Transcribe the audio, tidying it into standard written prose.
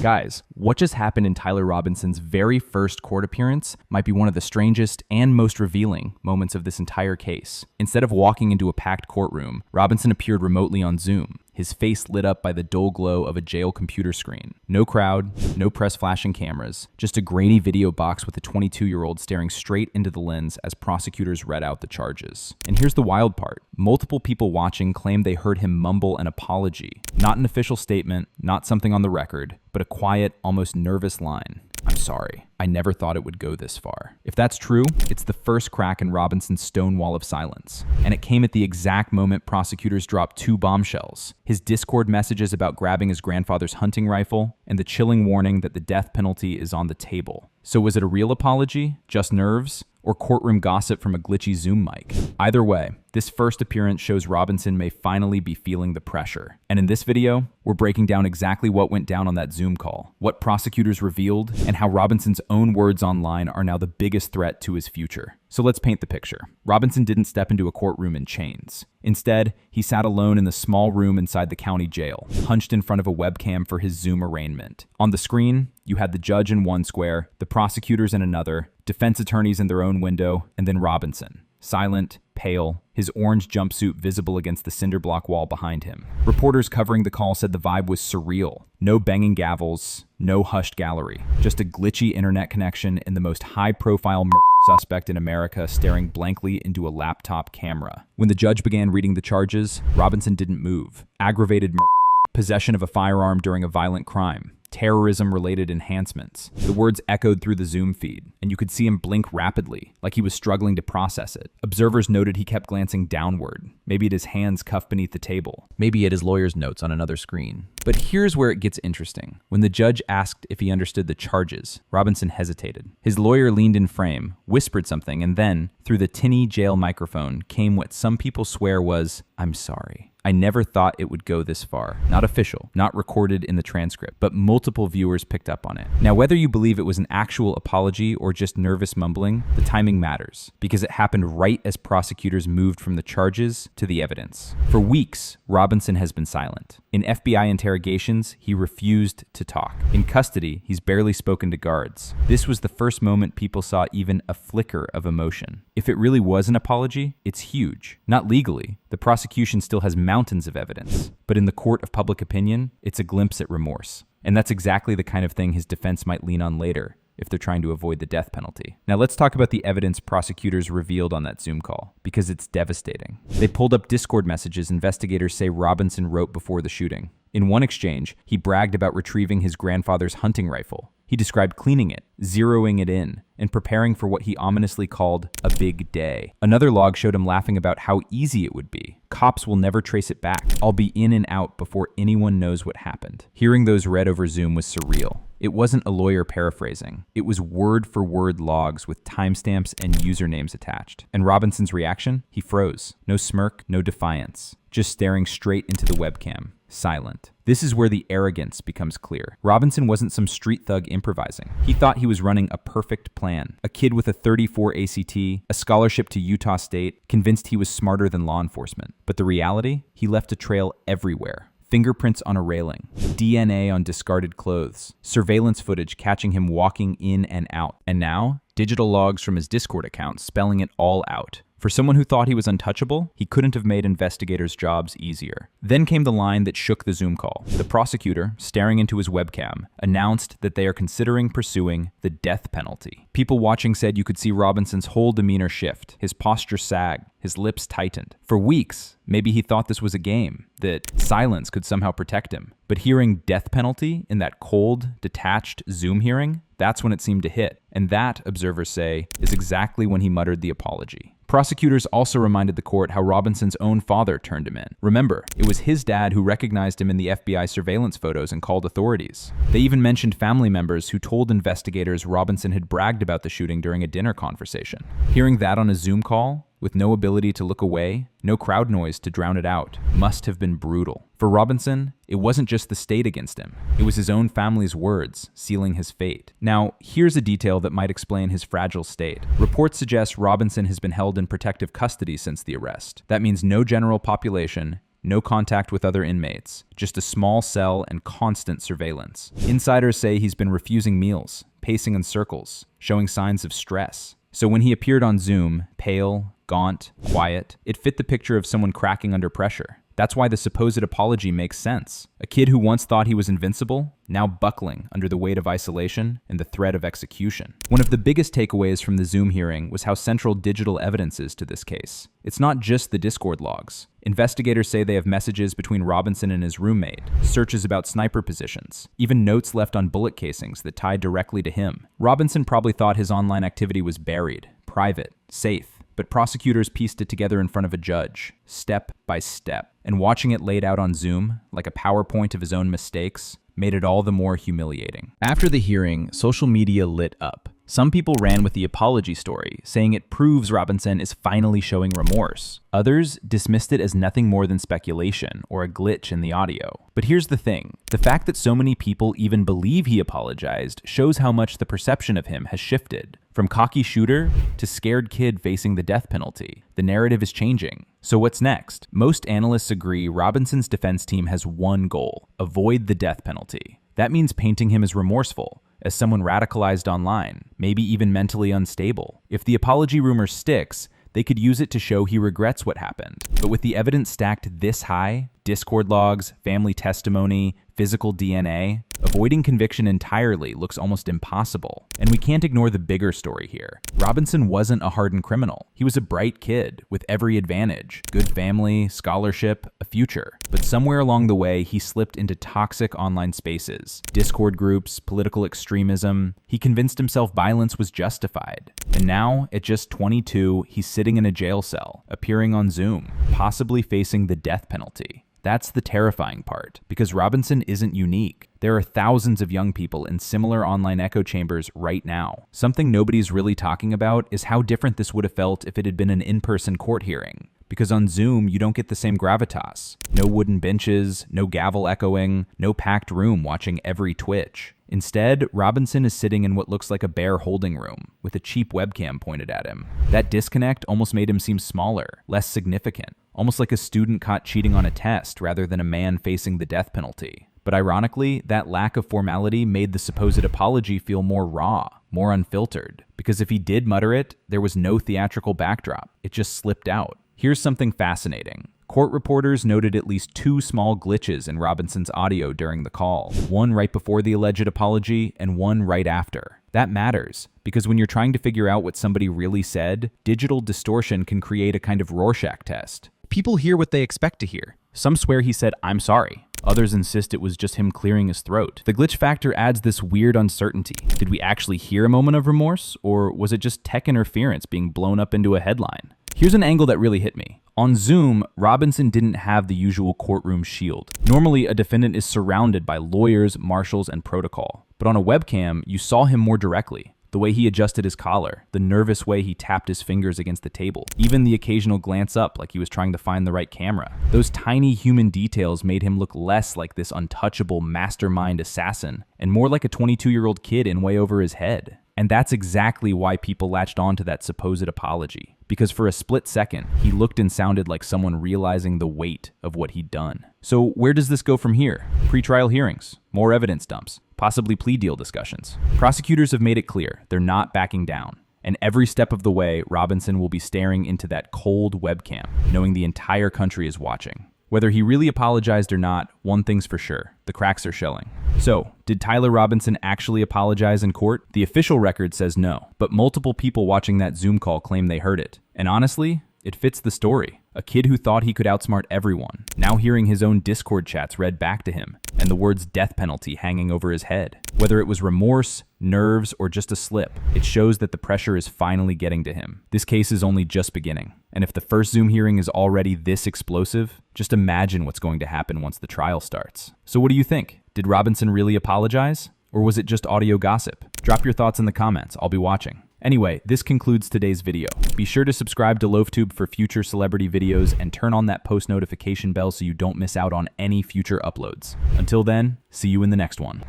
Guys, what just happened in Tyler Robinson's very first court appearance might be one of the strangest and most revealing moments of this entire case. Instead of walking into a packed courtroom, Robinson appeared remotely on Zoom, his face lit up by the dull glow of a jail computer screen. No crowd, no press flashing cameras, just a grainy video box with a 22-year-old staring straight into the lens as prosecutors read out the charges. And here's the wild part. Multiple people watching claimed they heard him mumble an apology. Not an official statement, not something on the record, but a quiet, almost nervous line. "I'm sorry. I never thought it would go this far." If that's true, it's the first crack in Robinson's stone wall of silence. And it came at the exact moment prosecutors dropped two bombshells: his Discord messages about grabbing his grandfather's hunting rifle, and the chilling warning that the death penalty is on the table. So was it a real apology, just nerves, or courtroom gossip from a glitchy Zoom mic? Either way, this first appearance shows Robinson may finally be feeling the pressure. And in this video, we're breaking down exactly what went down on that Zoom call, what prosecutors revealed, and how Robinson's own words online are now the biggest threat to his future. So let's paint the picture. Robinson didn't step into a courtroom in chains. Instead, he sat alone in the small room inside the county jail, hunched in front of a webcam for his Zoom arraignment. On the screen, you had the judge in one square, the prosecutors in another, defense attorneys in their own window, and then Robinson. Silent, pale, his orange jumpsuit visible against the cinder block wall behind him. Reporters covering the call said the vibe was surreal. No banging gavels, no hushed gallery, just a glitchy internet connection and the most high-profile murder suspect in America staring blankly into a laptop camera. When the judge began reading the charges, Robinson didn't move. Aggravated murder, possession of a firearm during a violent crime, terrorism-related enhancements. The words echoed through the Zoom feed, and you could see him blink rapidly, like he was struggling to process it. Observers noted he kept glancing downward, maybe at his hands cuffed beneath the table, maybe at his lawyer's notes on another screen. But here's where it gets interesting. When the judge asked if he understood the charges, Robinson hesitated. His lawyer leaned in frame, whispered something, and then, through the tinny jail microphone, came what some people swear was, "I'm sorry. I never thought it would go this far." Not official, not recorded in the transcript, but multiple viewers picked up on it. Now, whether you believe it was an actual apology or just nervous mumbling, the timing matters, because it happened right as prosecutors moved from the charges to the evidence. For weeks, Robinson has been silent. In FBI interrogations, he refused to talk. In custody, he's barely spoken to guards. This was the first moment people saw even a flicker of emotion. If it really was an apology, it's huge. Not legally. The prosecution still has mountains of evidence. But in the court of public opinion, it's a glimpse at remorse. And that's exactly the kind of thing his defense might lean on later, if they're trying to avoid the death penalty. Now let's talk about the evidence prosecutors revealed on that Zoom call, because it's devastating. They pulled up Discord messages investigators say Robinson wrote before the shooting. In one exchange, he bragged about retrieving his grandfather's hunting rifle. He described cleaning it, zeroing it in, and preparing for what he ominously called a big day. Another log showed him laughing about how easy it would be. Cops will never trace it back. I'll be in and out before anyone knows what happened. Hearing those read over Zoom was surreal. It wasn't a lawyer paraphrasing. It was word-for-word logs with timestamps and usernames attached. And Robinson's reaction? He froze. No smirk, no defiance. Just staring straight into the webcam. Silent. This is where the arrogance becomes clear. Robinson wasn't some street thug improvising. He thought he was running a perfect plan. A kid with a 34 ACT, a scholarship to Utah State, convinced he was smarter than law enforcement. But the reality? He left a trail everywhere. Fingerprints on a railing, DNA on discarded clothes, surveillance footage catching him walking in and out, and now, digital logs from his Discord account spelling it all out. For someone who thought he was untouchable, he couldn't have made investigators' jobs easier. Then came the line that shook the Zoom call. The prosecutor, staring into his webcam, announced that they are considering pursuing the death penalty. People watching said you could see Robinson's whole demeanor shift, his posture sag, his lips tightened. For weeks, maybe he thought this was a game, that silence could somehow protect him. But hearing death penalty in that cold, detached Zoom hearing, that's when it seemed to hit. And that, observers say, is exactly when he muttered the apology. Prosecutors also reminded the court how Robinson's own father turned him in. Remember, it was his dad who recognized him in the FBI surveillance photos and called authorities. They even mentioned family members who told investigators Robinson had bragged about the shooting during a dinner conversation. Hearing that on a Zoom call, with no ability to look away, no crowd noise to drown it out, must have been brutal. For Robinson, it wasn't just the state against him. It was his own family's words sealing his fate. Now, here's a detail that might explain his fragile state. Reports suggest Robinson has been held in protective custody since the arrest. That means no general population, no contact with other inmates, just a small cell and constant surveillance. Insiders say he's been refusing meals, pacing in circles, showing signs of stress. So when he appeared on Zoom, pale, gaunt, quiet, it fit the picture of someone cracking under pressure. That's why the supposed apology makes sense. A kid who once thought he was invincible, now buckling under the weight of isolation and the threat of execution. One of the biggest takeaways from the Zoom hearing was how central digital evidence is to this case. It's not just the Discord logs. Investigators say they have messages between Robinson and his roommate, searches about sniper positions, even notes left on bullet casings that tied directly to him. Robinson probably thought his online activity was buried, private, safe. But prosecutors pieced it together in front of a judge, step by step. And watching it laid out on Zoom, like a PowerPoint of his own mistakes, made it all the more humiliating. After the hearing, social media lit up. Some people ran with the apology story, saying it proves Robinson is finally showing remorse. Others dismissed it as nothing more than speculation or a glitch in the audio. But here's the thing. The fact that so many people even believe he apologized shows how much the perception of him has shifted. From cocky shooter to scared kid facing the death penalty, the narrative is changing. So what's next? Most analysts agree Robinson's defense team has one goal: avoid the death penalty. That means painting him as remorseful, as someone radicalized online, maybe even mentally unstable. If the apology rumor sticks, they could use it to show he regrets what happened. But with the evidence stacked this high, Discord logs, family testimony, physical DNA, avoiding conviction entirely looks almost impossible. And we can't ignore the bigger story here. Robinson wasn't a hardened criminal. He was a bright kid with every advantage: good family, scholarship, a future. But somewhere along the way, he slipped into toxic online spaces, Discord groups, political extremism. He convinced himself violence was justified. And now, at just 22, he's sitting in a jail cell, appearing on Zoom, possibly facing the death penalty. That's the terrifying part, because Robinson isn't unique. There are thousands of young people in similar online echo chambers right now. Something nobody's really talking about is how different this would have felt if it had been an in-person court hearing. Because on Zoom, you don't get the same gravitas. No wooden benches, no gavel echoing, no packed room watching every twitch. Instead, Robinson is sitting in what looks like a bare holding room, with a cheap webcam pointed at him. That disconnect almost made him seem smaller, less significant, almost like a student caught cheating on a test rather than a man facing the death penalty. But ironically, that lack of formality made the supposed apology feel more raw, more unfiltered. Because if he did mutter it, there was no theatrical backdrop. It just slipped out. Here's something fascinating. Court reporters noted at least 2 small glitches in Robinson's audio during the call, one right before the alleged apology and one right after. That matters, because when you're trying to figure out what somebody really said, digital distortion can create a kind of Rorschach test. People hear what they expect to hear. Some swear he said, "I'm sorry." Others insist it was just him clearing his throat. The glitch factor adds this weird uncertainty. Did we actually hear a moment of remorse, or was it just tech interference being blown up into a headline? Here's an angle that really hit me. On Zoom, Robinson didn't have the usual courtroom shield. Normally, a defendant is surrounded by lawyers, marshals, and protocol. But on a webcam, you saw him more directly. The way he adjusted his collar, the nervous way he tapped his fingers against the table, even the occasional glance up like he was trying to find the right camera. Those tiny human details made him look less like this untouchable mastermind assassin and more like a 22-year-old kid in way over his head. And that's exactly why people latched on to that supposed apology. Because for a split second, he looked and sounded like someone realizing the weight of what he'd done. So where does this go from here? Pre-trial hearings, more evidence dumps, possibly plea deal discussions. Prosecutors have made it clear they're not backing down. And every step of the way, Robinson will be staring into that cold webcam, knowing the entire country is watching. Whether he really apologized or not, one thing's for sure: the cracks are showing. So, did Tyler Robinson actually apologize in court? The official record says no, but multiple people watching that Zoom call claim they heard it. And honestly, it fits the story. A kid who thought he could outsmart everyone, now hearing his own Discord chats read back to him, and the words death penalty hanging over his head. Whether it was remorse, nerves, or just a slip, it shows that the pressure is finally getting to him. This case is only just beginning. And if the first Zoom hearing is already this explosive, just imagine what's going to happen once the trial starts. So what do you think? Did Robinson really apologize? Or was it just audio gossip? Drop your thoughts in the comments. I'll be watching. Anyway, this concludes today's video. Be sure to subscribe to LoafTube for future celebrity videos and turn on that post notification bell so you don't miss out on any future uploads. Until then, see you in the next one.